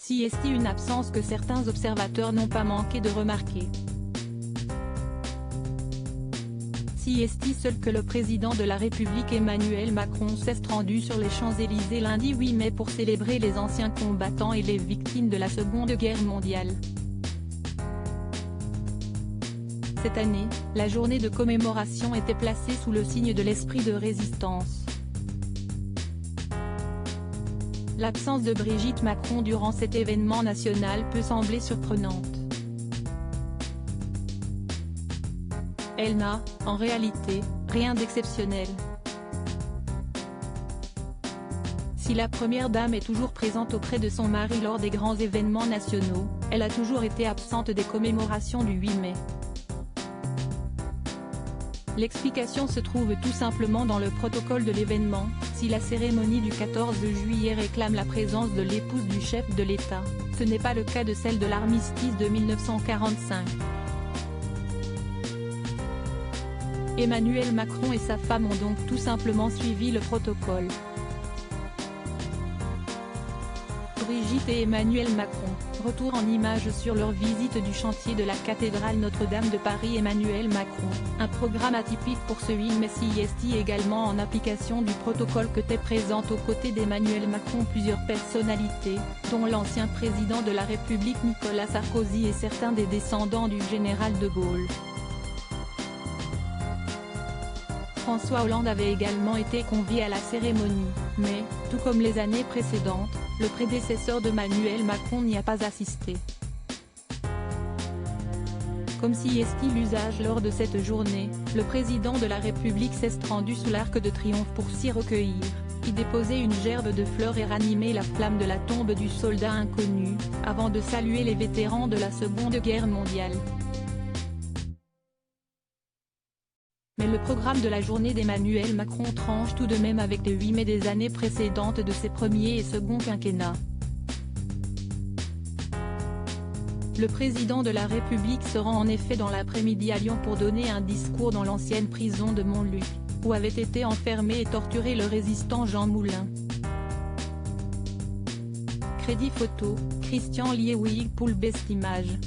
CST, une absence que certains observateurs n'ont pas manqué de remarquer. CST, seul que le président de la République Emmanuel Macron s'est rendu sur les Champs-Élysées lundi 8 mai pour célébrer les anciens combattants et les victimes de la Seconde Guerre mondiale. Cette année, la journée de commémoration était placée sous le signe de l'esprit de résistance. L'absence de Brigitte Macron durant cet événement national peut sembler surprenante. Elle n'a, en réalité, rien d'exceptionnel. Si la première dame est toujours présente auprès de son mari lors des grands événements nationaux, elle a toujours été absente des commémorations du 8 mai. L'explication se trouve tout simplement dans le protocole de l'événement. Si la cérémonie du 14 juillet réclame la présence de l'épouse du chef de l'État, ce n'est pas le cas de celle de l'armistice de 1945. Emmanuel Macron et sa femme ont donc tout simplement suivi le protocole. Brigitte et Emmanuel Macron, retour en images sur leur visite du chantier de la cathédrale Notre-Dame de Paris. Emmanuel Macron, un programme atypique pour ce 8 mai. CST également en application du protocole que étaient présentes aux côtés d'Emmanuel Macron plusieurs personnalités, dont l'ancien président de la République Nicolas Sarkozy et certains des descendants du général de Gaulle. François Hollande avait également été convié à la cérémonie, mais, tout comme les années précédentes, le prédécesseur d'Emmanuel Macron n'y a pas assisté. Comme CST l'usage lors de cette journée, le président de la République s'est rendu sous l'Arc de Triomphe pour s'y recueillir, y déposer une gerbe de fleurs et ranimer la flamme de la tombe du soldat inconnu, avant de saluer les vétérans de la Seconde Guerre mondiale. Mais le programme de la journée d'Emmanuel Macron tranche tout de même avec les 8 mai des années précédentes de ses premiers et seconds quinquennats. Le président de la République se rend en effet dans l'après-midi à Lyon pour donner un discours dans l'ancienne prison de Montluc, où avait été enfermé et torturé le résistant Jean Moulin. Crédit photo, Christian Liewig pour Best Image.